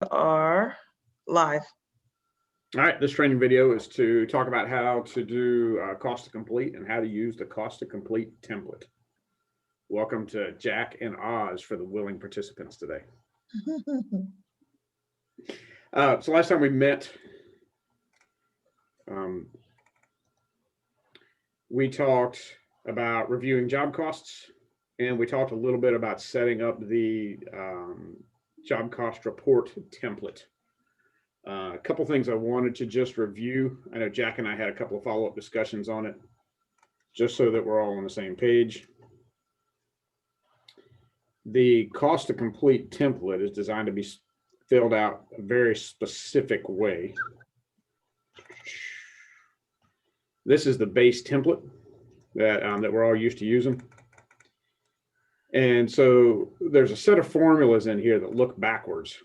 Are live. All right, this training video is to talk about how to do cost to complete and how to use the cost to complete template. Welcome to Jack and Oz for the willing participants today. So last time we met, we talked about reviewing job costs, and we talked a little bit about setting up the job cost report template. A couple things I wanted to just review. I know Jack and I had a couple of follow-up discussions on it, just so that we're all on the same page. The cost to complete template is designed to be filled out a very specific way. This is the base template that we're all used to using. And so there's a set of formulas in here that look backwards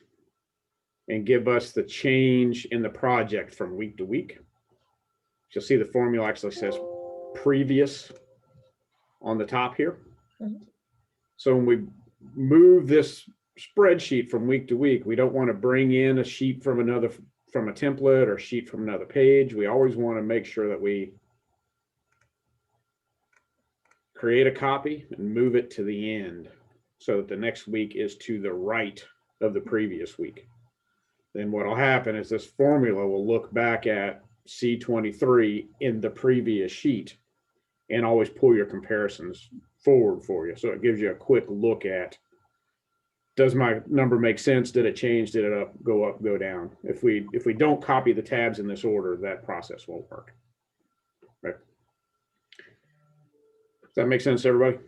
and give us the change in the project from week to week. You'll see the formula actually says previous on the top here. Mm-hmm. So when we move this spreadsheet from week to week, we don't want to bring in a sheet from a template or sheet from another page. We always want to make sure that we create a copy and move it to the end so that the next week is to the right of the previous week. Then what will happen is this formula will look back at C23 in the previous sheet and always pull your comparisons forward for you. So it gives you a quick look at, does my number make sense? Did it change? Did it go up, go down? If we don't copy the tabs in this order, that process won't work. Right? Does that make sense to everybody?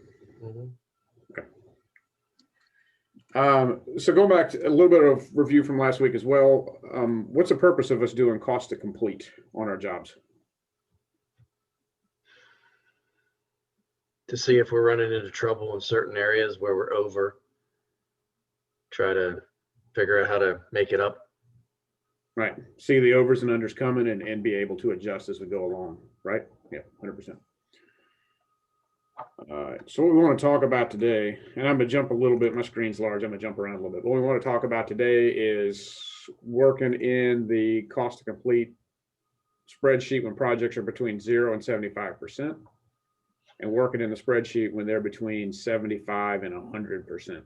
Mm-hmm. So going back to a little bit of review from last week as well, what's the purpose of us doing cost to complete on our jobs? To see if we're running into trouble in certain areas where we're over, try to figure out how to make it up. Right. See the overs and unders coming and be able to adjust as we go along, right? Yeah, 100%. So what we want to talk about today, and I'm going to jump a little bit, my screen's large, I'm going to jump around a little bit. What we want to talk about today is working in the cost to complete spreadsheet when projects are between 0 and 75%, and working in the spreadsheet when they're between 75 and 100%.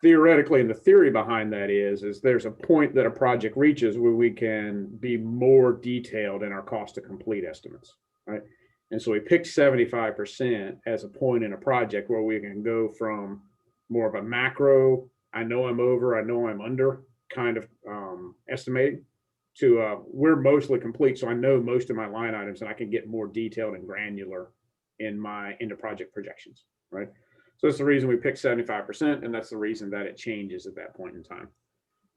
Theoretically, and the theory behind that is there's a point that a project reaches where we can be more detailed in our cost to complete estimates, right? And so we picked 75% as a point in a project where we can go from more of a macro, I know I'm over, I know I'm under kind of estimating, to we're mostly complete, so I know most of my line items and I can get more detailed and granular in my into project projections, right? So that's the reason we picked 75%, and that's the reason that it changes at that point in time.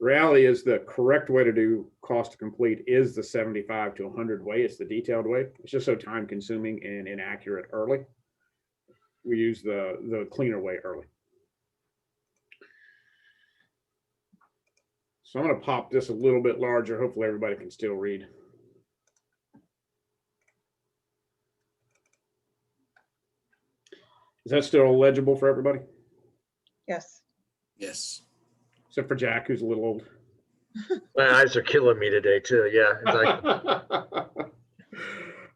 The reality is the correct way to do cost to complete is the 75 to 100 way. It's the detailed way. It's just so time consuming and inaccurate early. We use the cleaner way early. So I'm going to pop this a little bit larger. Hopefully everybody can still read. Is that still legible for everybody? Yes. Yes. Except for Jack, who's a little old. My eyes are killing me today too. Yeah. All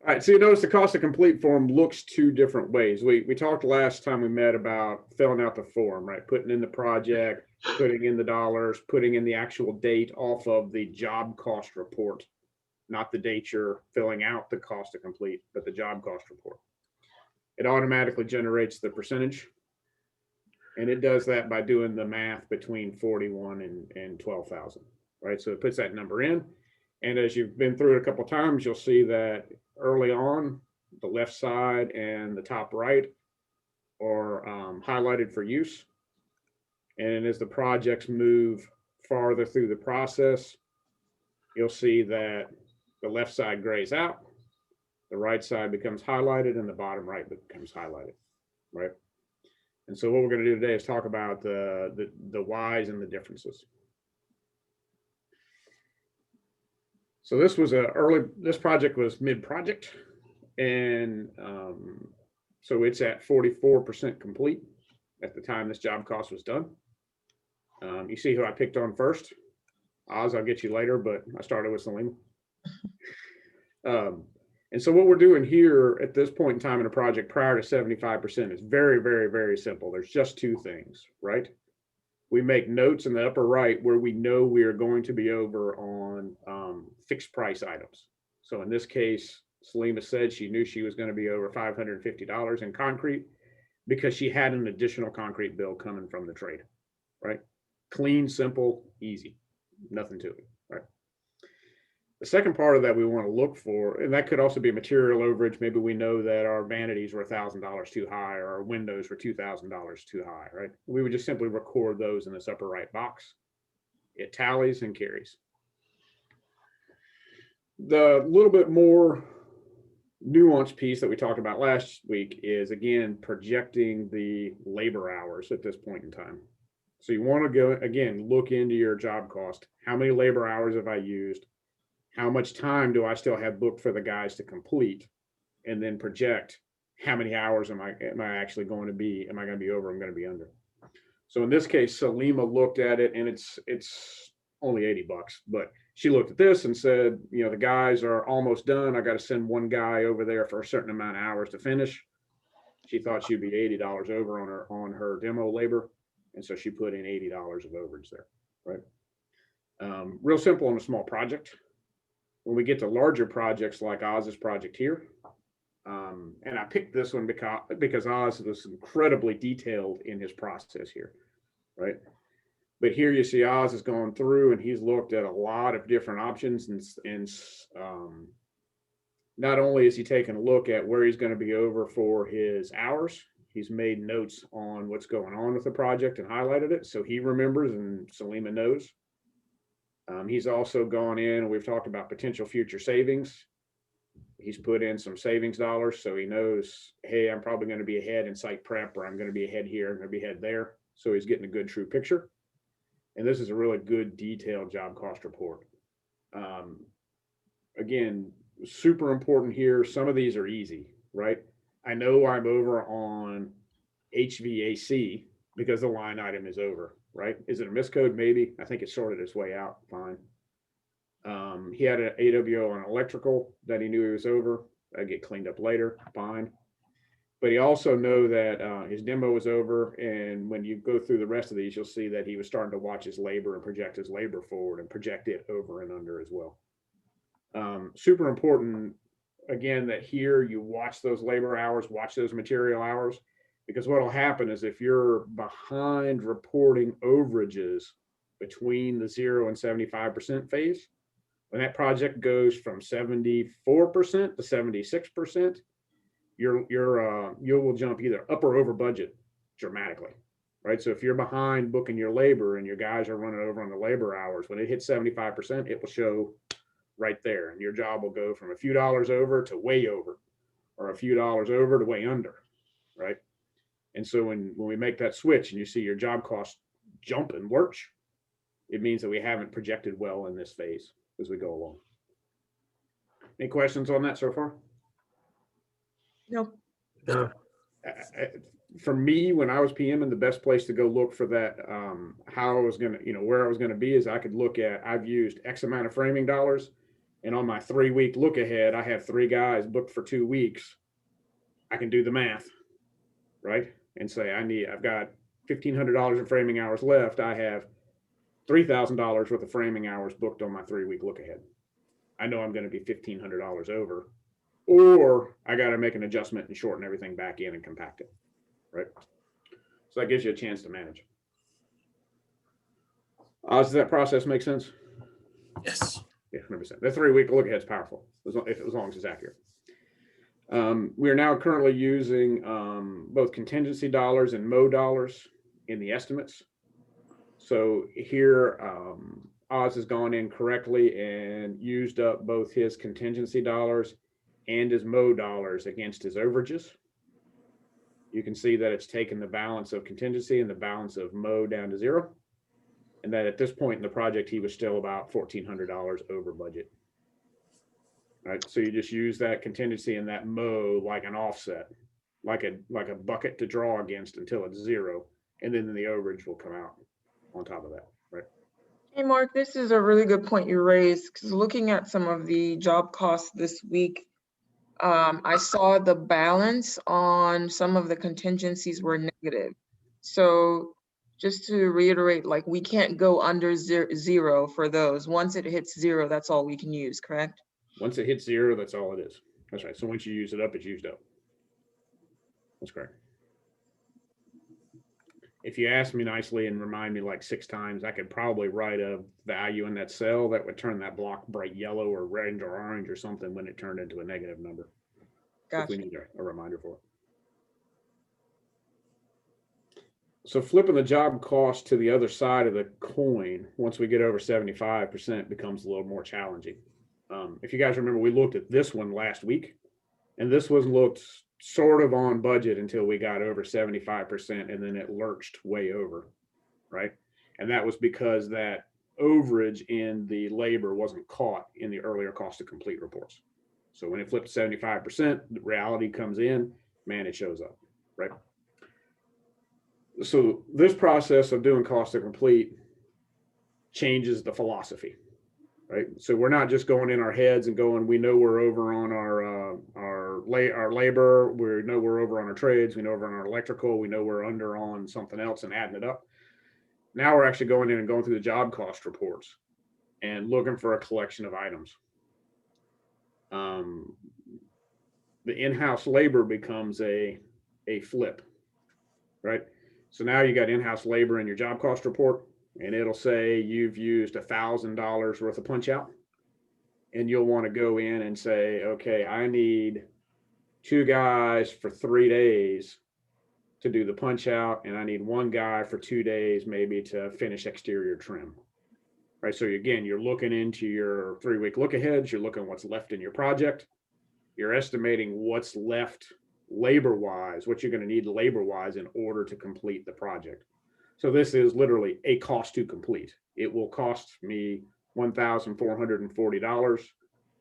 right. So you notice the cost to complete form looks two different ways. We talked last time we met about filling out the form, right? Putting in the project, putting in the dollars, putting in the actual date off of the job cost report, not the date you're filling out the cost to complete, but the job cost report. It automatically generates the percentage, and it does that by doing the math between 41 and 12,000, right? So it puts that number in, and as you've been through it a couple of times, you'll see that early on, the left side and the top right are highlighted for use, and as the projects move farther through the process, you'll see that the left side grays out, the right side becomes highlighted, and the bottom right becomes highlighted, right? And so what we're going to do today is talk about the whys and the differences. So this project was mid-project, and so it's at 44% complete at the time this job cost was done. You see who I picked on first? Oz, I'll get you later, but I started with Selima. And so what we're doing here at this point in time in a project prior to 75% is very, very, very simple. There's just two things, right? We make notes in the upper right where we know we are going to be over on fixed price items. So in this case, Selima said she knew she was going to be over $550 in concrete because she had an additional concrete bill coming from the trade, right? Clean, simple, easy, nothing to it, right? The second part of that we want to look for, and that could also be material overage. Maybe we know that our vanities were $1,000 too high or our windows were $2,000 too high, right? We would just simply record those in this upper right box. It tallies and carries. The little bit more nuanced piece that we talked about last week is, again, projecting the labor hours at this point in time. So you want to go, again, look into your job cost. How many labor hours have I used? How much time do I still have booked for the guys to complete? And then project how many hours am I actually going to be? Am I going to be over? I'm going to be under. So in this case, Selima looked at it, and it's only $80, but she looked at this and said, you know, the guys are almost done. I got to send one guy over there for a certain amount of hours to finish. She thought she'd be $80 over on her demo labor, and so she put in $80 of overage there, right? Real simple on a small project. When we get to larger projects like Oz's project here, and I picked this one because Oz was incredibly detailed in his process here, right? But here you see Oz has gone through and he's looked at a lot of different options, and not only is he taking a look at where he's going to be over for his hours, he's made notes on what's going on with the project and highlighted it, so he remembers and Selima knows. He's also gone in and we've talked about potential future savings. He's put in some savings dollars, so he knows, hey, I'm probably going to be ahead in site prep, or I'm going to be ahead here, I'm going to be ahead there. So he's getting a good true picture. And this is a really good detailed job cost report. Again, super important here. Some of these are easy, right? I know I'm over on HVAC because the line item is over, right? Is it a miscode? Maybe. I think it sorted its way out fine. He had an AWO on electrical that he knew he was over. That'd get cleaned up later, fine. But he also know that his demo was over, and when you go through the rest of these, you'll see that he was starting to watch his labor and project his labor forward and project it over and under as well. Super important, again, that here you watch those labor hours, watch those material hours, because what will happen is if you're behind reporting overages between the 0 and 75% phase, when that project goes from 74% to 76%, you will jump either up or over budget dramatically, right? So if you're behind booking your labor and your guys are running over on the labor hours, when it hits 75%, it will show right there, and your job will go from a few dollars over to way over, or a few dollars over to way under, right? And so when we make that switch and you see your job cost jump and lurch, it means that we haven't projected well in this phase as we go along. Any questions on that so far? No. No. For me, when I was PMing, the best place to go look for that, how I was going to, where I was going to be, is I could look at, I've used X amount of framing dollars, and on my 3-week look ahead, I have 3 guys booked for 2 weeks. I can do the math, right? And say, I've got $1,500 in framing hours left. I have $3,000 worth of framing hours booked on my 3-week look ahead. I know I'm going to be $1,500 over, or I got to make an adjustment and shorten everything back in and compact it, right? So that gives you a chance to manage. Does that process make sense? Yes. Yeah, 100%. The 3-week look ahead is powerful as long as it's accurate. We are now currently using both contingency dollars and MO dollars in the estimates. So here, Oz has gone in correctly and used up both his contingency dollars and his MO dollars against his overages. You can see that it's taken the balance of contingency and the balance of MO down to 0. And that at this point in the project, he was still about $1,400 over budget. Right, so you just use that contingency and that MO like an offset, like a bucket to draw against until it's 0, and then the overage will come out. on top of that, right? Hey, Mark, this is a really good point you raised, because looking at some of the job costs this week, I saw the balance on some of the contingencies were negative. So just to reiterate, like, we can't go under zero for those. Once it hits zero, that's all we can use, correct? Once it hits zero, that's all it is. That's right. So once you use it up, it's used up. That's correct. If you ask me nicely and remind me like 6 times, I could probably write a value in that cell that would turn that block bright yellow or red or orange or something when it turned into a negative number. If we Gotcha. need a reminder for it. So flipping the job cost to the other side of the coin, once we get over 75%, becomes a little more challenging. If you guys remember, we looked at this one last week, and this was looked sort of on budget until we got over 75%, and then it lurched way over, right? And that was because that overage in the labor wasn't caught in the earlier cost to complete reports. So when it flipped to 75%, the reality comes in, man, it shows up, right? So this process of doing cost to complete changes the philosophy, right? So we're not just going in our heads and going, we know we're over on our labor, we know we're over on our trades, we know we're on our electrical, we know we're under on something else and adding it up. Now we're actually going in and going through the job cost reports and looking for a collection of items. The in-house labor becomes a flip, right? So now you got in-house labor in your job cost report, and it'll say you've used $1,000 worth of punch out. And you'll want to go in and say, okay, I need 2 guys for 3 days to do the punch out, and I need 1 guy for 2 days maybe to finish exterior trim. Right. So again, you're looking into your 3-week look aheads, you're looking what's left in your project, you're estimating what's left labor-wise, what you're going to need labor-wise in order to complete the project. So this is literally a cost to complete. It will cost me $1,440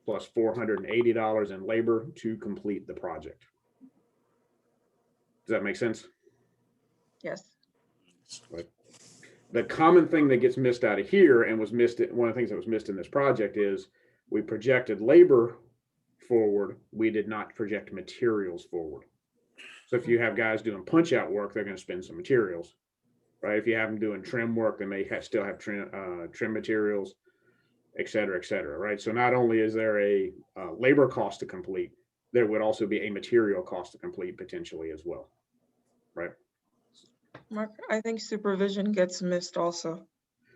plus $480 in labor to complete the project. Does that make sense? Yes. Right. The common thing that gets missed out of here and was missed, one of the things that was missed in this project is we projected labor forward, we did not project materials forward. So if you have guys doing punch out work, they're going to spend some materials, right? If you have them doing trim work, they may still have trim materials, et cetera, right? So not only is there a labor cost to complete, there would also be a material cost to complete potentially as well, right? Mark, I think supervision gets missed also.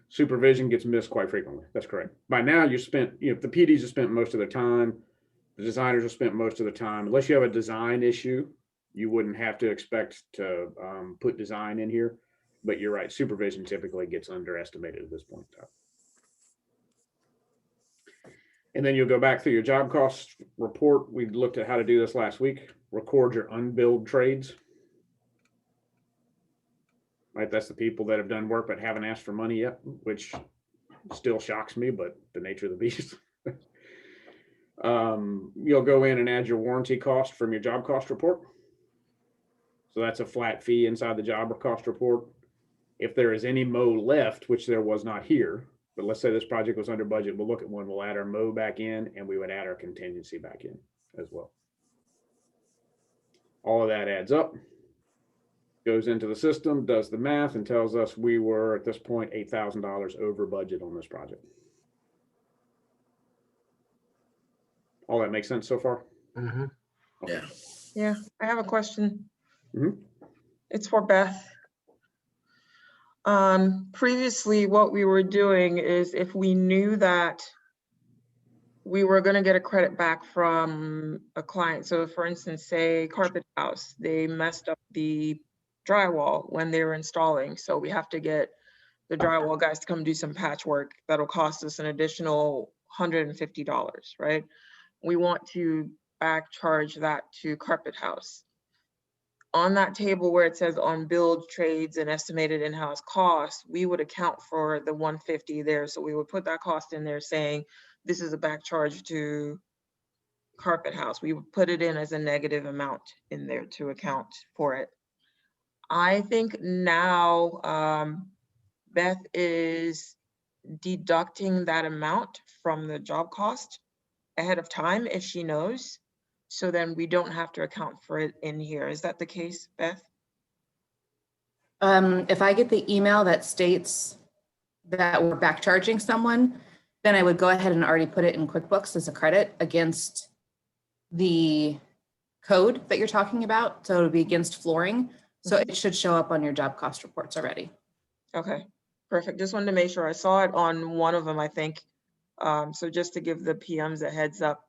Supervision gets missed quite frequently. That's correct. By now, you spent, the PDs have spent most of their time. The designers have spent most of the time. Unless you have a design issue, you wouldn't have to expect to put design in here. But you're right, supervision typically gets underestimated at this point in time. And then you'll go back through your job cost report. We looked at how to do this last week. Record your unbilled trades. Right, that's the people that have done work but haven't asked for money yet, which still shocks me, but the nature of the beast. You'll go in and add your warranty cost from your job cost report. So that's a flat fee inside the job cost report. If there is any mow left, which there was not here, but let's say this project was under budget, we'll look at one, we'll add our mow back in, and we would add our contingency back in as well. All of that adds up, goes into the system, does the math, and tells us we were at this point $8,000 over budget on this project. All that makes sense so far? Mm-hmm. Okay. Yeah. Yeah, I have a question. Mhm. It's for Beth. Previously, what we were doing is if we knew that we were going to get a credit back from a client. So for instance, say Carpet House, they messed up the drywall when they were installing. So we have to get the drywall guys to come do some patchwork. That'll cost us an additional $150, right? We want to back charge that to Carpet House. On that table where it says on billed trades and estimated in-house costs, we would account for the 150 there. So we would put that cost in there saying, this is a back charge to Carpet House. We would put it in as a negative amount in there to account for it. I think now Beth is deducting that amount from the job cost ahead of time if she knows. So then we don't have to account for it in here. Is that the case, Beth? If I get the email that states that we're back charging someone, then I would go ahead and already put it in QuickBooks as a credit against the code that you're talking about. So it'll be against flooring. So it should show up on your job cost reports already. Okay, perfect. Just wanted to make sure. I saw it on one of them, I think. So just to give the PMs a heads up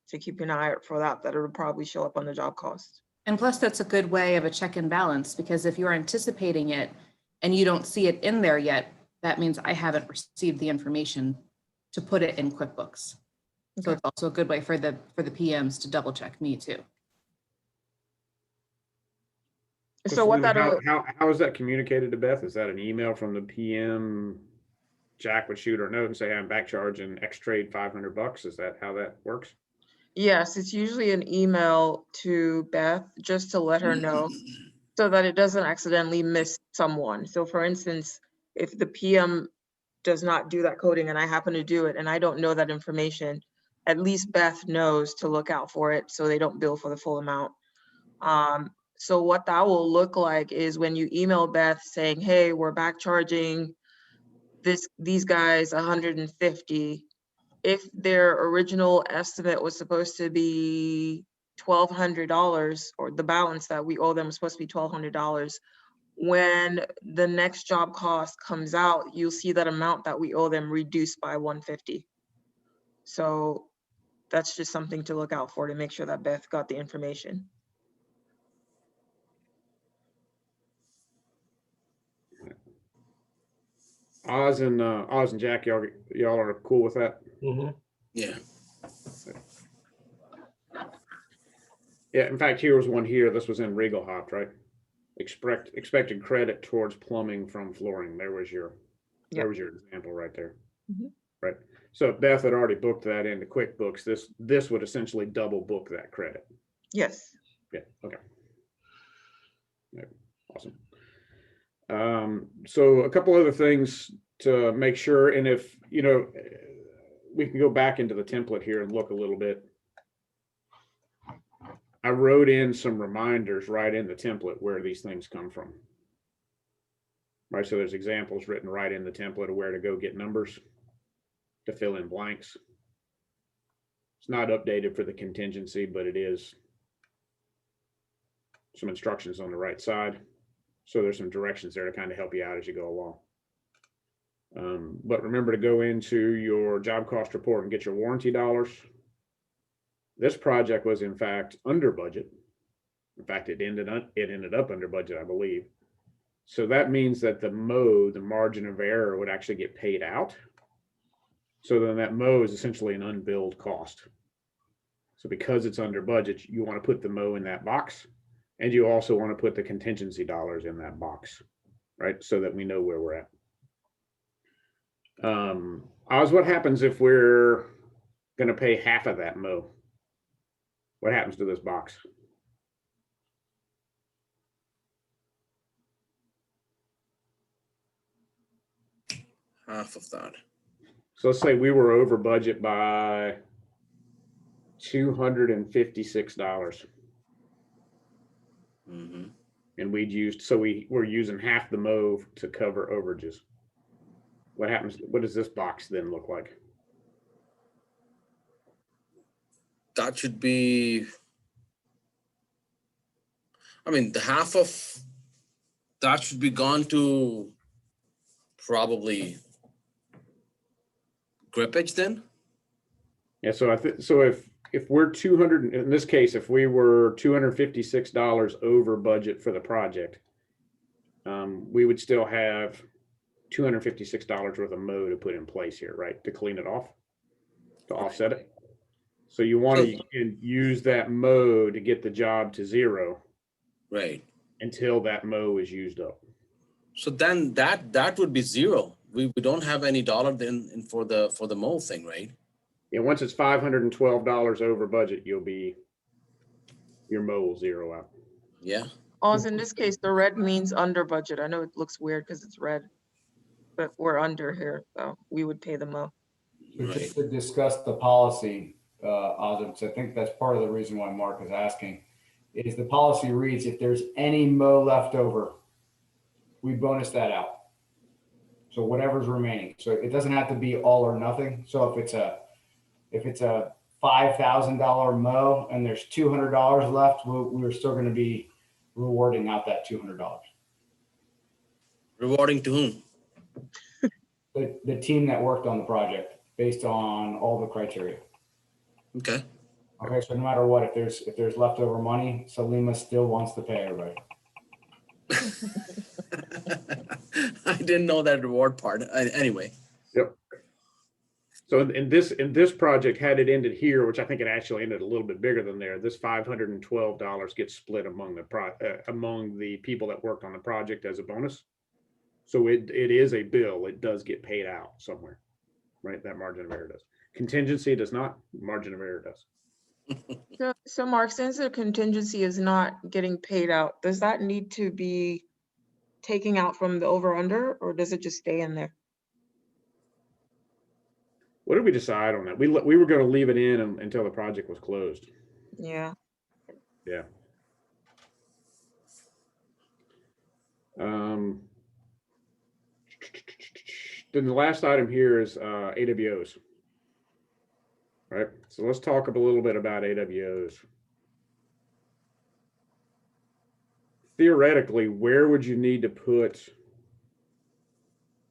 to keep an eye out for that, that it'll probably show up on the job cost. And plus, that's a good way of a check and balance, because if you're anticipating it and you don't see it in there yet, that means I haven't received the information to put it in QuickBooks. So Okay. it's also a good way for the PMs to double check me too. So what that, How is that communicated to Beth? Is that an email from the PM? Jack would shoot her a note and say, I'm back charging X trade $500. Is that how that works? yes, it's usually an email to Beth just to let her know so that it doesn't accidentally miss someone. So for instance, if the PM does not do that coding and I happen to do it and I don't know that information, at least Beth knows to look out for it so they don't bill for the full amount. So what that will look like is when you email Beth saying, hey, we're back charging these guys 150. If their original estimate was supposed to be $1,200, or the balance that we owe them was supposed to be $1,200, when the next job cost comes out, you'll see that amount that we owe them reduced by 150. So that's just something to look out for to make sure that Beth got the information. Oz and Jack, y'all are cool with that? Yeah. Yeah, in fact, here was one here. This was in Regal Hop, right? Expected credit towards plumbing from flooring. There was your example right there. Mhm. Right. So if Beth had already booked that into QuickBooks, this would essentially double book that credit. Yes. Yeah, okay. Yeah, awesome. So a couple other things to make sure, and if, we can go back into the template here and look a little bit. I wrote in some reminders right in the template where these things come from. Right, so there's examples written right in the template of where to go get numbers to fill in blanks. It's not updated for the contingency, but it is some instructions on the right side. So there's some directions there to kind of help you out as you go along. But remember to go into your job cost report and get your warranty dollars. This project was in fact under budget. In fact, it ended up under budget, I believe. So that means that the margin of error, would actually get paid out. So then that mow is essentially an unbilled cost. So because it's under budget, you want to put the mow in that box, and you also want to put the contingency dollars in that box, right? So that we know where we're at. Oz, what happens if we're going to pay half of that mow? What happens to this box? Half of that. So let's say we were over budget by $256. Mm-hmm. And we're using half the mow to cover overages. What happens? What does this box then look like? That should be, the half of that should be gone to probably grippage then. Yeah, so if we're 200, in this case, if we were $256 over budget for the project, we would still have $256 worth of mow to put in place here, right? To clean it off, to offset it. So you want to use that mow to get the job to zero. Right. Until that mow is used up. So then that would be zero. We don't have any dollar then for the mow thing, right? Yeah, once it's $512 over budget, your mow will zero out. Yeah. Also, in this case, the red means under budget. I know it looks weird because it's red. but we're under here, so we would pay the mo. So Right. just to discuss the policy, Ozzy, so I think that's part of the reason why Mark is asking, is the policy reads, if there's any mow left over, we bonus that out. So whatever's remaining. So it doesn't have to be all or nothing. So if it's a $5,000 mow and there's $200 left, we're still going to be rewarding out that $200. Rewarding to whom? The team that worked on the project based on all the criteria. Okay. Okay, so no matter what, if there's leftover money, Salima still wants to pay everybody. I didn't know that reward part. Anyway, Yep. So in this project, had it ended here, which I think it actually ended a little bit bigger than there, this $512 gets split among among the people that worked on the project as a bonus. So it is a bill. It does get paid out somewhere, right? That margin of error does. Contingency does not. Margin of error does. So Mark, since the contingency is not getting paid out, does that need to be taking out from the over under, or does it just stay in there? What did we decide on that? We were going to leave it in until the project was closed. Yeah. Yeah. Then the last item here is AWOs. Right. So let's talk a little bit about AWOs. Theoretically, where would you need to put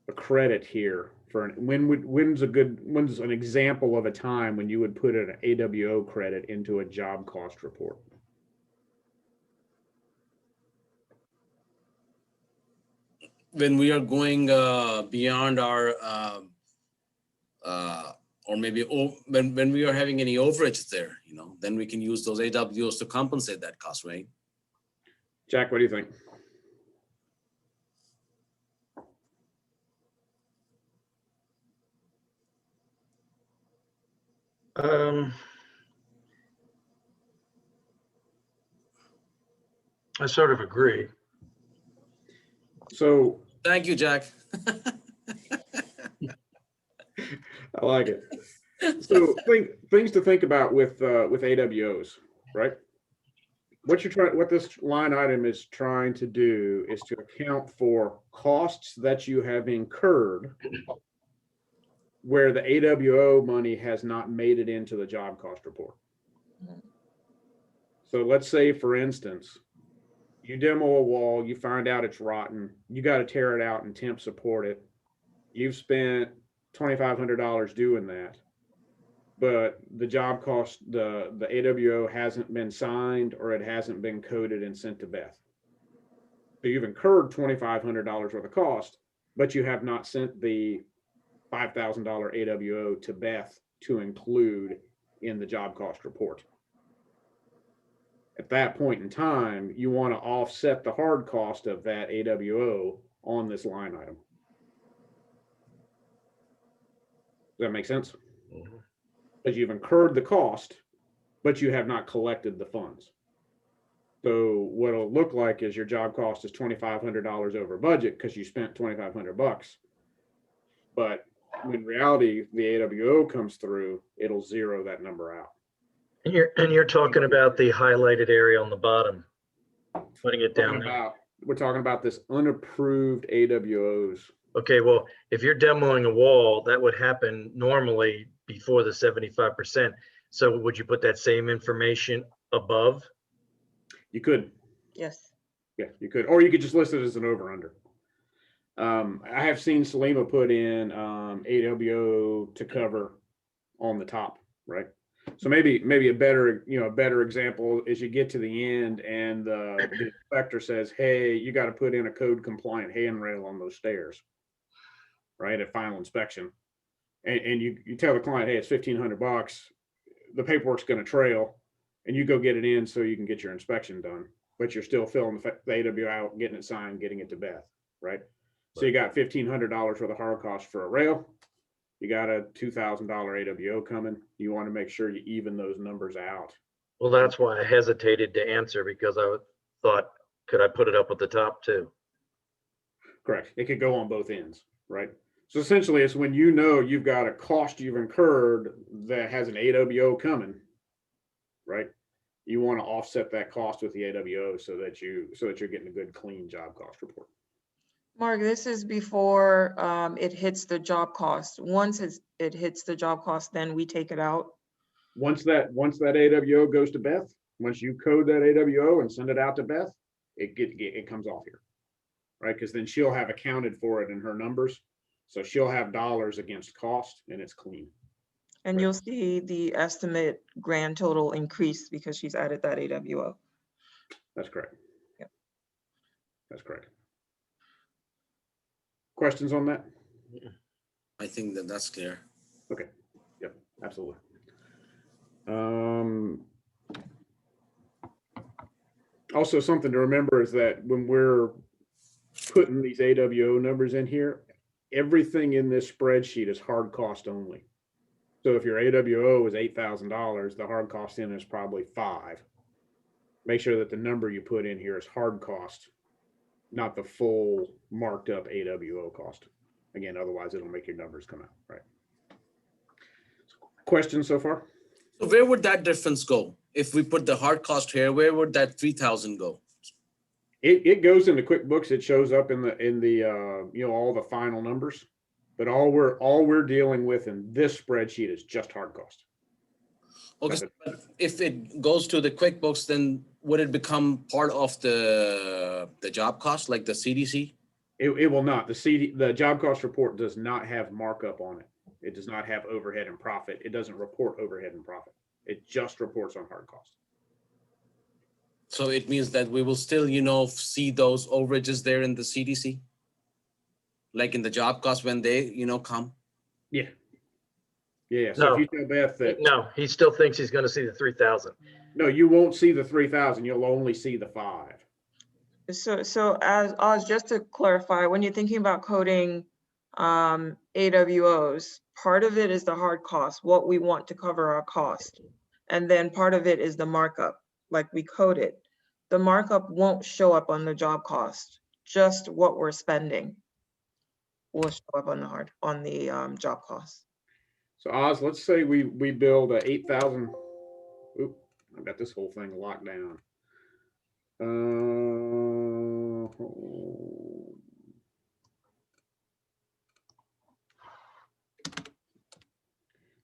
a credit here for when's an example of a time when you would put an AWO credit into a job cost report? when we are going beyond our, or maybe when we are having any overages there, then we can use those AWOs to compensate that cost, right? Jack, what do you think? I sort of agree. So Thank you, Jack. I like it. So things to think about with AWOs, right? What this line item is trying to do is to account for costs that you have incurred where the AWO money has not made it into the job cost report. So let's say, for instance, you demo a wall, you find out it's rotten, you got to tear it out and temp support it. You've spent $2,500 doing that, but the job cost, the AWO hasn't been signed or it hasn't been coded and sent to Beth. So you've incurred $2,500 worth of cost, but you have not sent the $5,000 AWO to Beth to include in the job cost report. At that point in time, you want to offset the hard cost of that AWO on this line item. Does that make sense? Because you've incurred the cost, but you have not collected the funds. So what it'll look like is your job cost is $2,500 over budget because you spent $2,500. But in reality, the AWO comes through, it'll zero that number out. And you're talking about the highlighted area on the bottom, putting it down there. We're talking about this unapproved AWOs. Okay, well, if you're demoing a wall, that would happen normally before the 75%. So would you put that same information above? You could, Yes. yeah, you could, or you could just list it as an over under. I have seen Salima put in AWO to cover on the top, right? So maybe a better example is you get to the end and the inspector says, hey, you got to put in a code compliant handrail on those stairs, right, at final inspection. And you tell the client, hey, it's $1,500, the paperwork's going to trail, and you go get it in so you can get your inspection done, but you're still filling the AWO out, getting it signed, getting it to Beth, right? So you got $1,500 worth of hard cost for a rail. You got a $2,000 AWO coming. You want to make sure you even those numbers out. Well, that's why I hesitated to answer, because I thought, could I put it up at the top too? Correct. It could go on both ends. right? So essentially it's when you know you've got a cost you've incurred that has an AWO coming, right? You want to offset that cost with the AWO so that you're getting a good clean job cost report. Mark, this is before it hits the job cost. Once it hits the job cost, then we take it out. Once that AWO goes to Beth, once you code that AWO and send it out to Beth, it comes off here, right? Because then she'll have accounted for it in her numbers. So she'll have dollars against cost and it's clean. And Right. you'll see the estimate grand total increase because she's added that AWO. That's correct. Yep. That's correct. Questions on that? I think that that's clear. Okay. Yep, absolutely. Also, something to remember is that when we're putting these AWO numbers in here, everything in this spreadsheet is hard cost only. So if your AWO is $8,000, the hard cost in is probably $5,000. Make sure that the number you put in here is hard cost, not the full marked up AWO cost. Again, otherwise it'll make your numbers come out, right? Questions so far? So where would that difference go? If we put the hard cost here, where would that 3,000 go? It goes into QuickBooks. It shows up in the all the final numbers, but all we're dealing with in this spreadsheet is just hard cost. Okay, but if it goes to the QuickBooks, then would it become part of the job cost, like the CDC? It will not. The job cost report does not have markup on it. It does not have overhead and profit. It doesn't report overhead and profit. It just reports on hard cost. So it means that we will still, see those overages there in the CDC? Like in the job cost when they, come? Yeah. Yeah. So if you tell Beth that No, he still thinks he's gonna see the 3,000. no, you won't see the 3,000. You'll only see the 5. So as Oz, just to clarify, when you're thinking about coding AWOs, part of it is the hard cost, what we want to cover our cost. And then part of it is the markup, like we code it. The markup won't show up on the job cost, just what we're spending will show up on the job cost. So Oz, let's say we build a 8,000. Oop, I've got this whole thing locked down.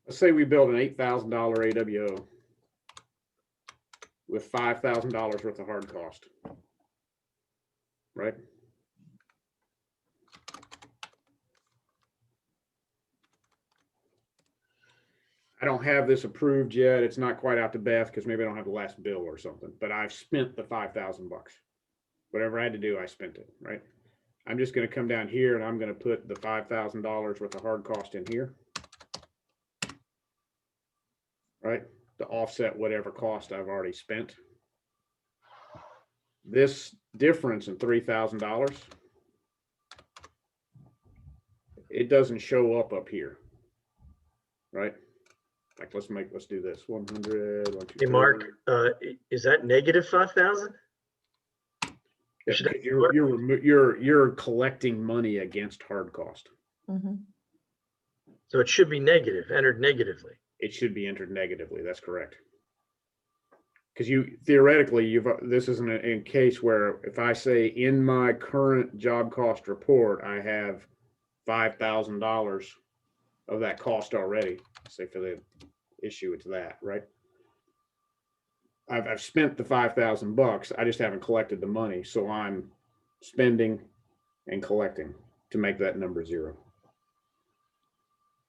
Let's say we build an $8,000 AWO with $5,000 worth of hard cost, right? I don't have this approved yet. It's not quite out to Beth because maybe I don't have the last bill or something, but I've spent the 5,000 bucks. Whatever I had to do, I spent it, right? I'm just going to come down here and I'm going to put the $5,000 worth of hard cost in here, right? To offset whatever cost I've already spent. This difference in $3,000, it doesn't show up here, right? Like let's do this. 100. 1, 2, Hey, Mark, is that negative 5,000? You're collecting money against hard cost. Mhm. So it should be negative, entered negatively. It should be entered negatively. That's correct. Because theoretically, this isn't a case where if I say in my current job cost report, I have $5,000 of that cost already. Say for the issue, it's that, right? I've spent the 5,000 bucks. I just haven't collected the money. So I'm spending and collecting to make that number 0.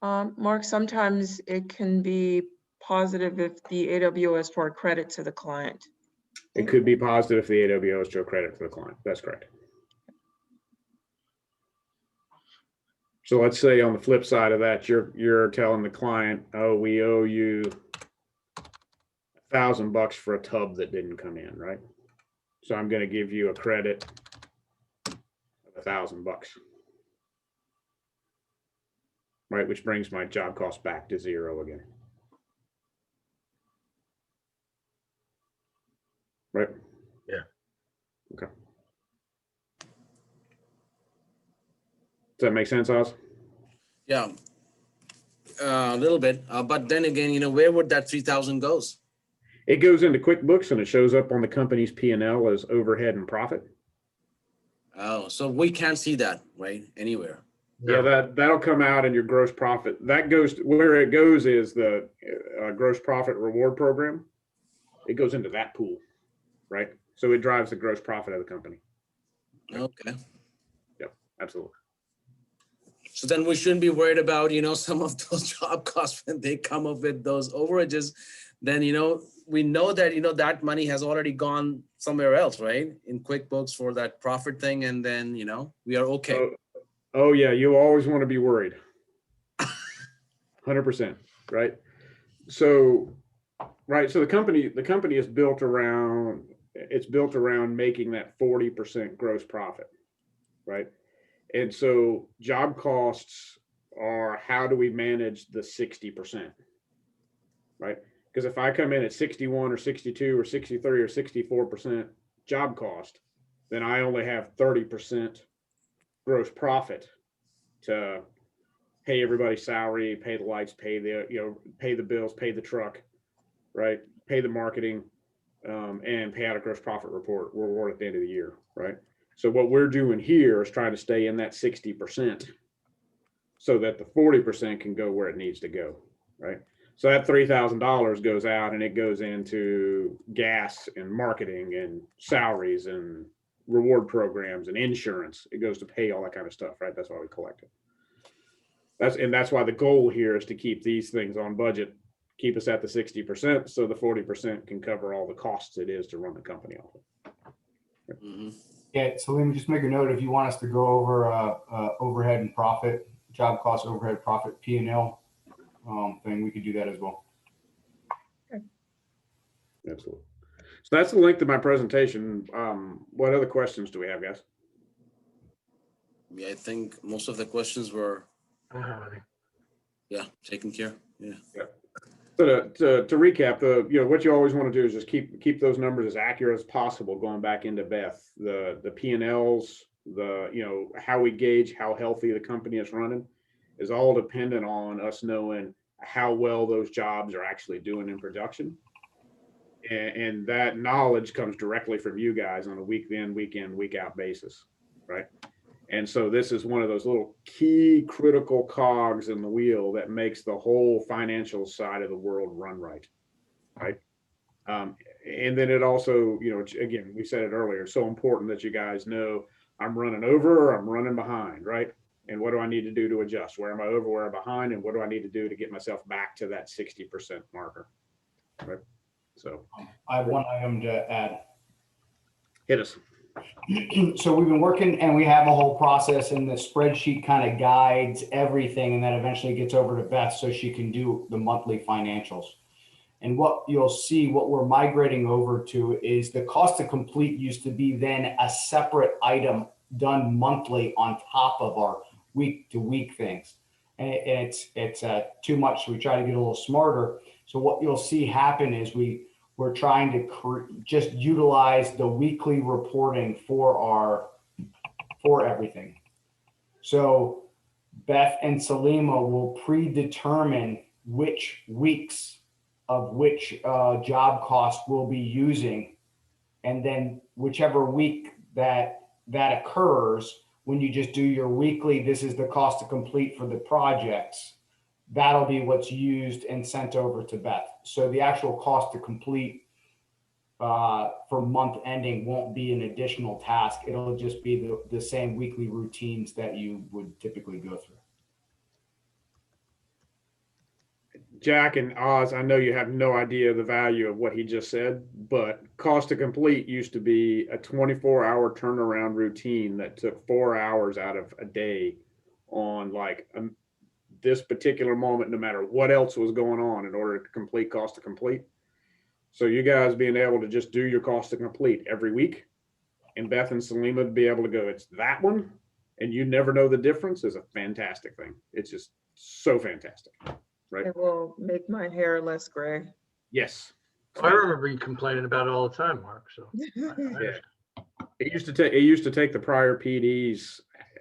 Mark, sometimes it can be positive if the AWO is for a credit to the client. It could be positive if the AWO is to a credit to the client. That's correct. So let's say on the flip side of that, you're telling the client, oh, we owe you $1,000 for a tub that didn't come in, right? So I'm going to give you a credit of $1,000, right? Which brings my job cost back to 0 again. Right? Yeah. Okay. that make sense, Oz? Yeah. A little bit, but then again, you know, where would that 3,000 goes? It goes into QuickBooks and it shows up on the company's P&L as overhead and profit. Oh, so we can't see that, right? Anywhere. Yeah, that'll come out in your gross profit. That goes where it goes is the gross profit reward program. It goes into that pool, right? So it drives the gross profit of the company. Okay. Absolutely. So then we shouldn't be worried about, you know, some of those job costs when they come up with those overages. Then, you know, we know that, you know, that money has already gone somewhere else, right? In QuickBooks for that profit thing. And then, you know, we are okay. Oh yeah, you always want to be worried. 100%, right? So, right. So the company is built around, it's built around making that 40% gross profit, right? And so job costs are how do we manage the 60%, right? Because if I come in at 61 or 62 or 63 or 64% job cost, then I only have 30% gross profit to pay everybody's salary, pay the lights, pay the, you know, pay the bills, pay the truck, right? Pay the marketing, and pay out a gross profit reward at the end of the year, right? So what we're doing here is trying to stay in that 60% so that the 40% can go where it needs to go, right? So that $3,000 goes out and it goes into gas and marketing and salaries and reward programs and insurance. It goes to pay all that kind of stuff, right? That's why we collect it. That's why the goal here is to keep these things on budget, keep us at the 60%, so the 40% can cover all the costs it is to run the company off of. Mhm. Yeah, so let me just make a note, if you want us to go over overhead and profit, job cost, overhead, profit, P&L thing, we could do that as well. Absolutely. So that's the length of my presentation. What other questions do we have, guys? Yeah, I think most of the questions were, I don't have any. yeah, taken care. Yeah. So to recap, what you always want to do is just keep those numbers as accurate as possible going back into Beth. The P&Ls, how we gauge how healthy the company is running is all dependent on us knowing how well those jobs are actually doing in production. And that knowledge comes directly from you guys on a week in, week out basis, right? And so this is one of those little key critical cogs in the wheel that makes the whole financial side of the world run right, right? And then it also, again, we said it earlier, it's so important that you guys know I'm running over or I'm running behind, right? And what do I need to do to adjust? Where am I over, where am I behind? And what do I need to do to get myself back to that 60% marker, right? So I have one item to add. hit us. So we've been working and we have a whole process and the spreadsheet kind of guides everything and then eventually gets over to Beth so she can do the monthly financials. And what you'll see, what we're migrating over to is the cost to complete used to be then a separate item done monthly on top of our week to week things. And it's too much. So we try to get a little smarter. So what you'll see happen is we're trying to just utilize the weekly reporting for everything. So Beth and Salima will predetermine which weeks of which job cost we'll be using. And then whichever week that occurs, when you just do your weekly, this is the cost to complete for the projects, that'll be what's used and sent over to Beth. So the actual cost to complete for month ending won't be an additional task. It'll just be the same weekly routines that you would typically go through. Jack and Oz, I know you have no idea the value of what he just said, but cost to complete used to be a 24-hour turnaround routine that took 4 hours out of a day on this particular moment, no matter what else was going on in order to complete cost to complete. So you guys being able to just do your cost to complete every week and Beth and Salima to be able to go, it's that one, and you never know the difference is a fantastic thing. It's just so fantastic. Right. It will make my hair less gray. Yes. I remember you complaining about it all the time, Mark, so. It used to take the prior PDs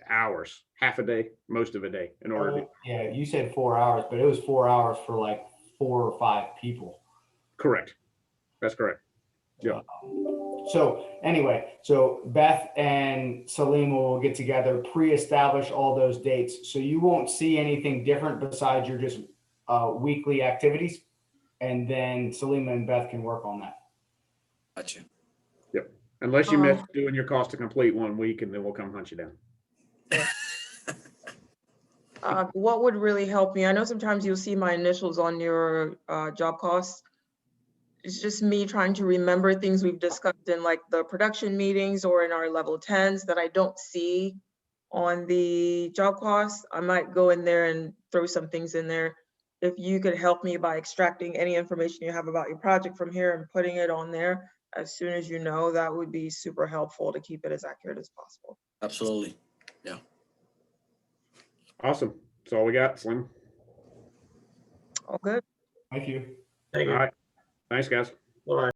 hours half a day, most of a day in order to, Yeah, you said 4 hours, but it was 4 hours for like 4 or 5 people. correct. That's correct. Yeah. So anyway, so Beth and Salima will get together, pre-establish all those dates. So you won't see anything different besides your just weekly activities. And then Salima and Beth can work on that. Gotcha. Unless you miss doing your cost to complete 1 week and then we'll come hunt you down. What would really help me, I know sometimes you'll see my initials on your job costs. It's just me trying to remember things we've discussed in like the production meetings or in our level 10s that I don't see on the job costs. I might go in there and throw some things in there. If you could help me by extracting any information you have about your project from here and putting it on there as soon as you know, that would be super helpful to keep it as accurate as possible. Absolutely. Awesome. That's all we got, Slim. All good. Thank you. Thank All you. right. Thanks, guys. Bye.